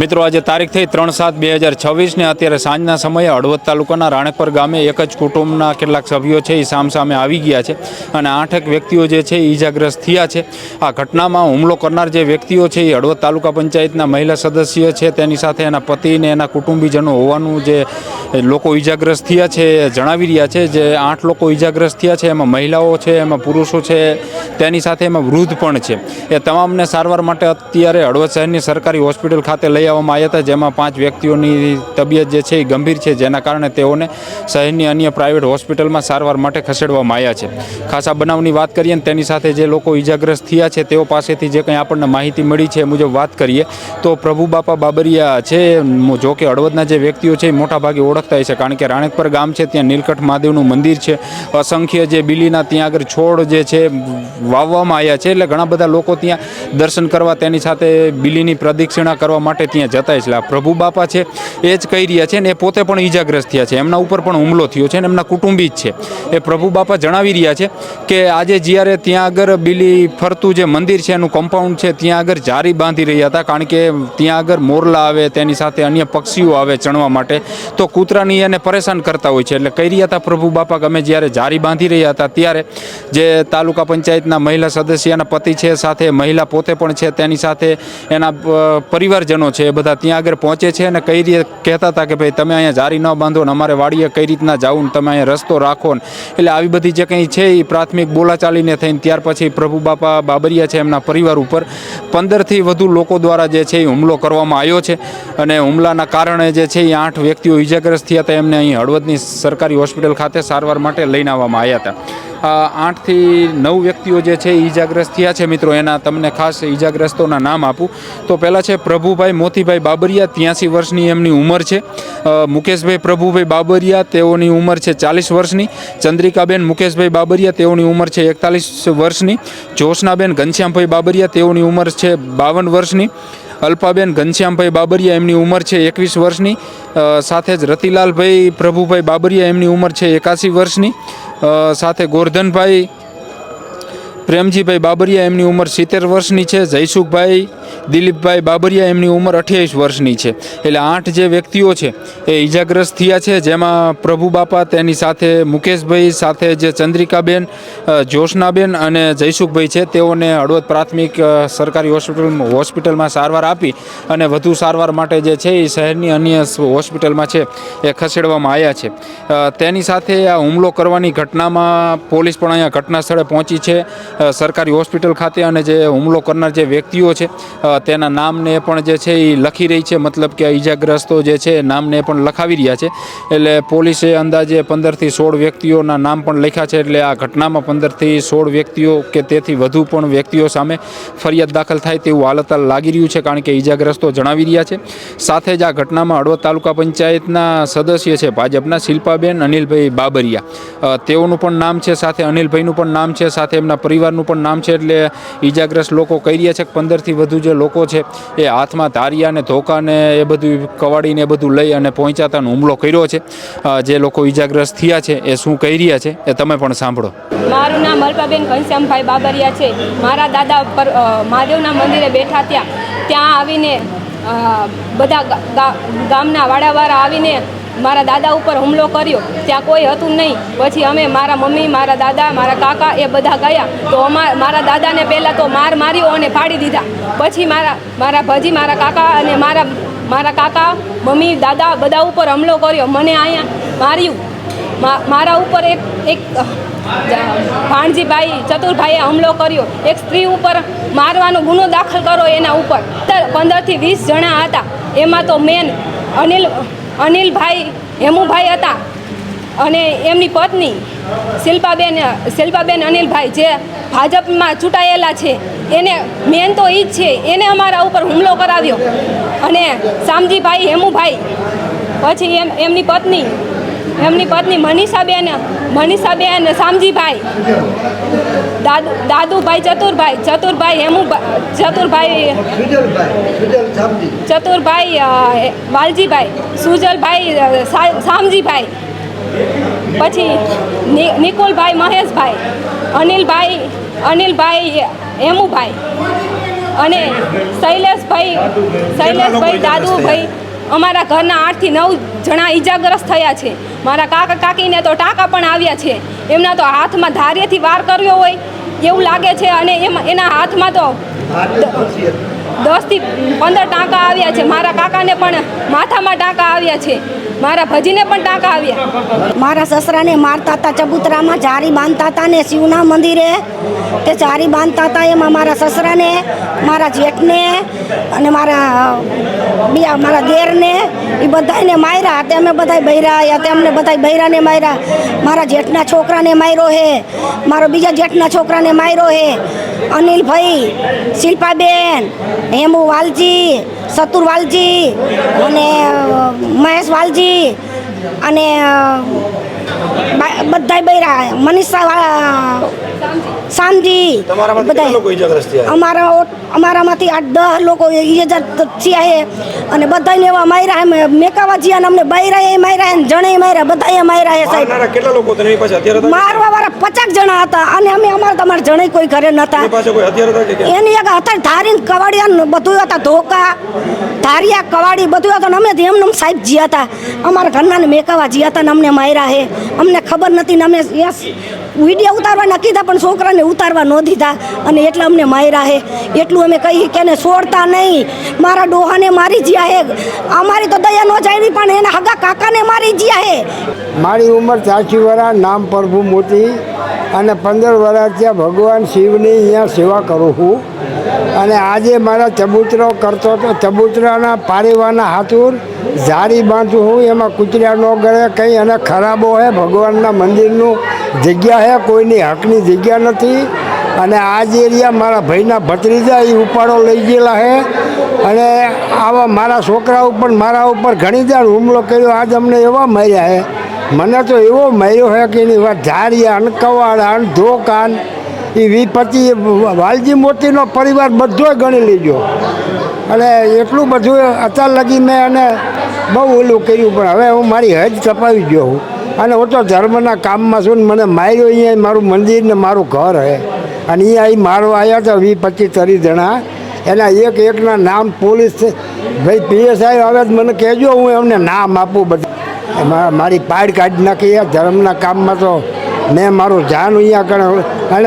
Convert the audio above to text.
મિત્રો આજે તારીખ થઈ 3/7/2026 ને અત્યારે સાંજના સમયે હળવદ તાલુકાના રાણેપર ગામે એક જ કુટુંબના કેટલાક સભ્યો છે એ સામસામે આવી ગયા છે અને 8 વ્યક્તિઓ જે છે ઈજાગ્રસ્ત થયા છે। આ ઘટનામાં હુમલો કરનાર જે વ્યક્તિઓ છે એ હળવદ તાલુકા પંચાયતના મહિલા સદસ્ય છે, તેની સાથે એના પતિ ને એના કુટુંબીજનો હોવાનું જે લોકો ઈજાગ્રસ્ત થયા છે જણાવી રહ્યા છે। જે 8 લોકો ઈજાગ્રસ્ત થયા છે એમાં મહિલાઓ છે, એમાં પુરુષો છે, તેની સાથે એમાં વૃદ્ધ પણ છે। એ તમામને સારવાર માટે અત્યારે હળવદ શહેરની સરકારી હોસ્પિટલ ખાતે લઈ આવ્યા હતા, જેમાં 5 વ્યક્તિઓની તબિયત જે છે એ ગંભીર છે, જેના કારણે તેઓને શહેરની અન્ય પ્રાઇવેટ હોસ્પિટલમાં સારવાર માટે ખસેડવામાં આવ્યા છે। ખાસ આ બનાવની વાત કરીએ ને તેની સાથે જે લોકો ઈજાગ્રસ્ત થયા છે તેઓ પાસેથી જે કંઈ આપણને માહિતી મળી છે એ મુજબ વાત કરીએ તો પ્રભુબાપા બાબરિયા છે, જો કે હળવદના જે વ્યક્તિઓ છે એ મોટાભાગે ઓળખતા હોય છે, કારણ કે રાણેપર ગામ છે ત્યાં નીલકંઠ મહાદેવનું મંદિર છે, અસંખ્ય જે બિલીના ત્યાં આગળ છોડ જે છે વાવવામાં આવ્યા છે, એટલે ઘણા બધા લોકો ત્યાં દર્શન કરવા તેની સાથે બિલીની પ્રદક્ષિણા કરવા માટે ત્યાં જતા છે। આ પ્રભુબાપા છે એ જ કહી રહ્યા છે ને એ પોતે પણ ઈજાગ્રસ્ત થયા છે, એમના ઉપર પણ હુમલો થયો છે અને એમના કુટુંબી જ છે। એ પ્રભુબાપા જણાવી રહ્યા છે કે આજે જ્યારે ત્યાં આગળ બિલી ફરતું જે મંદિર છે એનું કમ્પાઉન્ડ છે ત્યાં આગળ જારી બાંધી રહ્યા હતા, કારણ કે ત્યાં આગળ મોરલા આવે, તેની સાથે અન્ય પક્ષીઓ આવે ચણવા માટે, તો કૂતરાની એને પરેશાન કરતા હોય છે। એટલે કહી રહ્યા હતા પ્રભુબાપા કે અમે જ્યારે જારી બાંધી રહ્યા હતા ત્યારે જે તાલુકા પંચાયતના મહિલા સદસ્યના પતિ છે, સાથે મહિલા પોતે પણ છે, તેની સાથે એના પરિવારજનો છે, એ બધા ત્યાં આગળ પહોંચે છે અને કહેતા હતા કે ભાઈ તમે અહીંયા જારી ન બાંધો ને અમારે વાડીએ કઈ રીતના જાવું ને તમે અહીંયા રસ્તો રાખો ને, એટલે આવી બધી જે કંઈ છે એ પ્રાથમિક બોલાચાલીને થઈને ત્યાર પછી પ્રભુબાપા બાબરિયા છે એમના પરિવાર ઉપર 15થી વધુ લોકો દ્વારા જે છે એ હુમલો કરવામાં આવ્યો છે અને હુમલાના કારણે જે છે એ 8 વ્યક્તિઓ ઈજાગ્રસ્ત થયા હતા, એમને અહીં હળવદની સરકારી હોસ્પિટલ ખાતે સારવાર માટે લઈને આવવામાં આવ્યા હતા। 8 થી 9 વ્યક્તિઓ જે છે ઈજાગ્રસ્ત થયા છે મિત્રો, એના તમને ખાસ ઈજાગ્રસ્તોના નામ આપું તો પહેલાં છે પ્રભુભાઈ મોતીભાઈ બાબરિયા, 83 વર્ષની એમની ઉંમર છે। મુકેશભાઈ પ્રભુભાઈ બાબરિયા, તેઓની ઉંમર છે 40 વર્ષની। ચંદ્રિકાબેન મુકેશભાઈ બાબરિયા, તેઓની ઉંમર છે 41 વર્ષની। જોશનાબેન ઘનશ્યામભાઈ બાબરિયા, તેઓની ઉંમર છે 52 વર્ષની। અલ્પાબેન ઘનશ્યામભાઈ બાબરિયા, એમની ઉંમર છે 21 વર્ષની। સાથે જ રતિલાલભાઈ પ્રભુભાઈ બાબરિયા, એમની ઉંમર છે 81 વર્ષની। સાથે ગોરધનભાઈ પ્રેમજીભાઈ બાબરિયા, એમની ઉંમર 70 વર્ષની છે। જયસુખભાઈ દિલીપભાઈ બાબરિયા, એમની ઉંમર 28 વર્ષની છે। એટલે 8 જે વ્યક્તિઓ છે એ ઈજાગ્રસ્ત થયા છે, જેમાં પ્રભુબાપા, તેની સાથે મુકેશભાઈ, સાથે જે ચંદ્રિકાબેન, જોશનાબેન અને જયસુખભાઈ છે, તેઓને હળવદ પ્રાથમિક સરકારી હોસ્પિટલમાં સારવાર આપી અને વધુ સારવાર માટે જે છે એ શહેરની અન્ય હોસ્પિટલમાં છે એ ખસેડવામાં આવ્યા છે। તેની સાથે આ હુમલો કરવાની ઘટનામાં પોલીસ પણ અહીંયા ઘટના સ્થળે પહોંચી છે સરકારી હોસ્પિટલ ખાતે, અને જે હુમલો કરનાર જે વ્યક્તિઓ છે તેના નામને પણ જે છે એ લખી રહી છે, મતલબ કે ઈજાગ્રસ્તો જે છે નામને પણ લખાવી રહ્યા છે। એટલે પોલીસે અંદાજે 15થી 16 વ્યક્તિઓના નામ પણ લખ્યા છે, એટલે આ ઘટનામાં 15થી 16 વ્યક્તિઓ કે તેથી વધુ પણ વ્યક્તિઓ સામે ફરિયાદ દાખલ થાય તેવું હાલત લાગી રહ્યું છે, કારણ કે ઈજાગ્રસ્તો જણાવી રહ્યા છે। સાથે જ આ ઘટનામાં હળવદ તાલુકા પંચાયતના સદસ્ય છે ભાજપના શિલ્પાબેન અનિલભાઈ બાબરિયા, તેઓનું પણ નામ છે, સાથે અનિલભાઈનું પણ નામ છે, સાથે એમના પરિવારનું પણ નામ છે। એટલે ઈજાગ્રસ્ત લોકો કહી રહ્યા છે કે 15થી વધુ જે લોકો છે એ હાથમાં ધારિયા ને ધોકા ને એ બધું કવાડીને એ બધું લઈ અને પહોંચાતા હુમલો કર્યો છે। જે લોકો ઈજાગ્રસ્ત થયા છે એ શું કહી રહ્યા છે એ તમે પણ સાંભળો। મારું નામ અલ્પાબેન ઘનશ્યામભાઈ બાબરિયા છે। મારા દાદા પર મહાદેવના મંદિરે બેઠા ત્યાં આવીને બધા ગામના વાડાવાળા આવીને મારા દાદા ઉપર હુમલો કર્યો। ત્યાં કોઈ હતું નહીં। પછી અમે મારા મમ્મી, મારા દાદા, મારા કાકા એ બધા ગયા તો મારા દાદાને પહેલાં તો માર્યો અને ફાડી દીધા। પછી મારા ભાજી, મારા કાકા અને મારા કાકા, મમ્મી, દાદા બધા ઉપર હુમલો કર્યો। મને અહીંયા માર્યું। મારા ઉપર એક ભાણજીભાઈ ચતુરભાઈએ હુમલો કર્યો। એક સ્ત્રી ઉપર મારવાનો ગુનો દાખલ કરો એના ઉપર। 15થી 20 જણા હતા, એમાં તો મેન અનિલભાઈ હેમુભાઈ હતા અને એમની પત્ની શિલ્પાબેન અનિલભાઈ, જે ભાજપમાં ચૂંટાયેલા છે, એને મેન તો એ જ છે, એને અમારા ઉપર હુમલો કરાવ્યો। અને શામજીભાઈ હેમુભાઈ, પછી એમની પત્ની મનીષાબેન શામજીભાઈ, દાદુભાઈ ચતુરભાઈ વાલજીભાઈ, સુજલભાઈ શામજીભાઈ, પછી નિકુલભાઈ મહેશભાઈ, અનિલભાઈ હેમુભાઈ, અને શૈલેષભાઈ દાદુભાઈ અમારા ઘરના 8 થી 9 જણા ઈજાગ્રસ્ત થયા છે. મારા કાકા કાકીને તો ટાંકા પણ આવ્યા છે. એમના તો હાથમાં ધાર્યથી વાર કર્યો હોય એવું લાગે છે અને એના હાથમાં તો 10 થી 15 ટાંકા આવ્યા છે. મારા કાકાને પણ માથામાં ટાંકા આવ્યા છે. મારા ભજીને પણ ટાંકા આવ્યા. મારા સસરાને મારતા હતા, ચબૂતરામાં જારી બાંધતા હતા ને શિવના મંદિરે તે જારી બાંધતા હતા. એમાં મારા સસરાને, મારા જેઠને અને મારા દેરને એ બધાને માર્યા. તે અમે બધા બૈરા આવ્યા, તે અમને બધા બૈરાને માર્યા. મારા જેઠના છોકરાને માર્યો હે, મારો બીજા જેઠના છોકરાને માર્યો હે. અનિલભાઈ, શિલ્પાબેન, હેમુ વાલજી, સતુર વાલજી અને મહેશ વાલજી અને બધા બૈરા, મનીષા સામજી, અમારામાંથી 8-10 લોકો ઈજા થયા છે અને બધાને એવા માર્યા હે. મેકાવા જીયા અમને બૈરા એ માર્યા હે, જણે માર્યા, બધા માર્યા હે સાહેબ. કેટલા લોકો તને પાસે અત્યારે મારવા વાળા 50 જણા હતા અને અમે તમારા જણે કોઈ ઘરે નતા. એની એક હતા ધારી કવાડિયા બધું હતા, ધોકા ધારિયા કવાડી બધું હતું. અમે એમને સાહેબ જીયા હતા, અમારા ઘરના મેકાવા જીયા હતા ને અમને માર્યા હે. અમને ખબર નથી ને અમે વિડીયો ઉતારવા નાખી હતા પણ છોકરાને ઉતારવા ન દીધા અને એટલે અમને માર્યા હે. એટલું અમે કહી કે એને છોડતા નહીં. મારા ડોહાને મારી જ્યા હે. અમારી તો દયા ન જાવી પણ એના હગા કાકાને મારી જ્યા હે. મારી ઉંમર 80 વર્ષ, નામ પ્રભુ મોતી અને 15 વર્ષ ત્યાં ભગવાન શિવની અહીંયા સેવા કરું છું. અને આજે મારા ચબૂતરો કરતો તો ચબૂતરાના પારેવાના હાથુર જારી બાંધું હું. એમાં કૂતર્યા ન ગળે કંઈ અને ખરાબો હે. ભગવાનના મંદિરનું જગ્યા હે, કોઈની હકની જગ્યા નથી. અને આ જે એરિયા મારા ભાઈના ભત્રીજા એ ઉપાડો લઈ ગયેલા હે અને આવા મારા છોકરા ઉપર, મારા ઉપર ઘણી વાર હુમલો કર્યો. આજ અમને એવા માર્યા હે, મને તો એવો માર્યો હે કે એની વાત ધારિયા અને કવાડા અને ધોકાન એ 20-25 વાલજી મોતીનો પરિવાર બધો ગણી લીધો. અને એટલું બધું અત્યાર લગી મેં અને બહુ ઓલું કર્યું પણ હવે હું મારી હજ તપાવી ગયો હું. અને હું તો ધર્મના કામમાં છું ને મને માર્યો. અહીંયા મારું મંદિર ને મારું ઘર હે અને અહીંયા અહીં મારવા આવ્યા હતા 20-25-30 જણા. એના એકના નામ પોલીસ ભાઈ PSI આવે મને કહેજો, હું એમને નામ આપું. બધા મારી પાડ કાઢી નાખી. ધર્મના કામમાં તો મેં મારું જાન અહીંયા અને